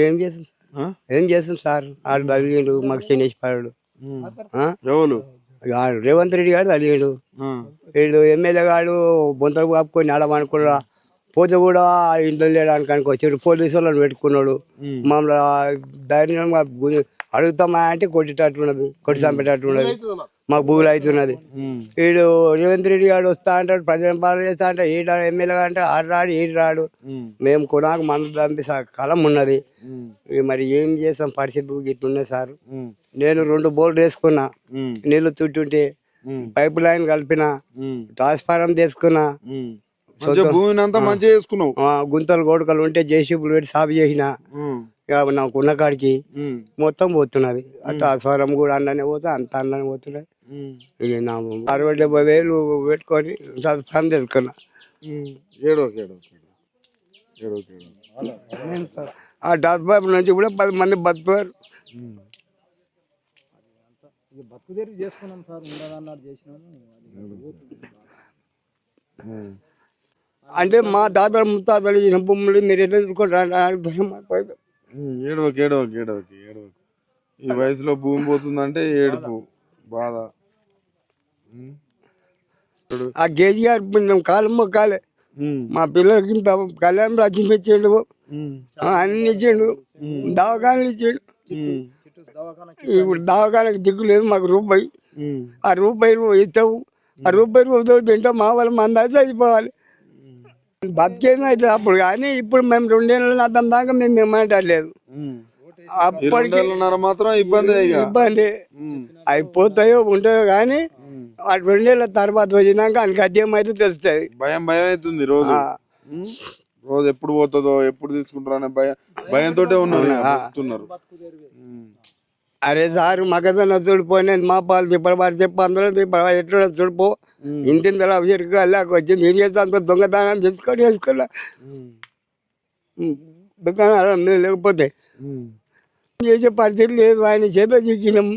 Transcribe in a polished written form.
ఏం చేస్తుంది ఏం చేస్తుంది సార్ ఆడు తగిలిండు మాకు శనేశ్వరుడు ఎవరు రేవంత్ రెడ్డి గారు తగిలిండు వీళ్ళు ఎమ్మెల్యే గారు బొంతలు కాపుకొని ఆడమనుకున్నా పోతే కూడా ఇంట్లో లేడానికి వచ్చాడు పోలీసు వాళ్ళని పెట్టుకున్నాడు మమ్మల్ని ధైర్యంగా అడుగుతామా అంటే కొట్టేటట్టున్నది కొట్టి చంపేటట్టున్నది మాకు భూములు అవుతున్నది వీడు రేవంత్ రెడ్డి గారు వస్తా అంటాడు ప్రజలను పాలన చేస్తా అంటే ఈడ ఎమ్మెల్యే అంటే ఆడు రాడు ఈడు రాడు మేము కొనాకు మందు తంపి కలం ఉన్నది మరి ఏం చేస్తాం పరిస్థితి ఇట్లున్నాయి సార్ నేను 2 బోర్లు వేసుకున్నా నీళ్లు చుట్టుంటే పైప్ లైన్ కలిపిన ట్రాన్స్ఫారం తీసుకున్నా భూమిని అంతా మంచిగా చేసుకున్నావు గుంతలు గోడకలు ఉంటే జేసీబీలు పెట్టి సాగు చేసిన నాకు ఉన్న కాడికి మొత్తం పోతున్నది ట్రాన్స్ఫారం కూడా అన్ననే పోతా అంత అన్ననే పోతున్నాయి ఇక నా 60-70 వేలు పెట్టుకొని ట్రాన్స్ఫారం తీసుకున్నా ఆ ట్రాన్స్ఫారం నుంచి కూడా 10 మంది బతుకుతారు అంటే మా తాతలు ముత్తాతలు ఇచ్చిన భూములు మీరు ఎట్లా తీసుకుంటారు ఏడవకి ఈ వయసులో భూమి పోతుందంటే ఏడుపు బాధ ఆ కేజీఆర్ కాలం మొక్కాలే మా పిల్లలకి ఇంత కళ్యాణం రాజ్యం ఇచ్చిండు అన్ని ఇచ్చిండు దవాఖానలు ఇచ్చిండు ఇప్పుడు దవాఖానకు దిక్కు లేదు మాకు రూపాయి ఆ రూపాయి ఇస్తావు ఆ రూపాయి తింటాం మా వాళ్ళ మంది చచ్చిపోవాలి బతికేది అయితే అప్పుడు కానీ ఇప్పుడు మేము 2 ఏళ్ళ అర్థం దాకా మేము ఏమంటలేదు అప్పటికి మాత్రం ఇబ్బంది అయిపోతాయో ఉంటాయో కానీ ఆ 2 ఏళ్ళ తర్వాత వచ్చినాక ఆయనకి అధ్యయం అయితే తెలుస్తుంది భయం అవుతుంది రోజు ఎప్పుడు పోతుందో ఎప్పుడు తీసుకుంటారో అనే భయంతో ఉన్నారు అరే సార్ మగదన్న చూడిపోయి మా పాలు చెప్పి అందరూ ఎట్లా చూడిపో ఇంటింతలా చెరుకు వచ్చింది ఏం చేస్తా అంత దొంగతనం తీసుకొని వేసుకున్నా దుకాణాలు లేకపోతే చేసే పరిస్థితి లేదు ఆయన చేత చిక్కినాం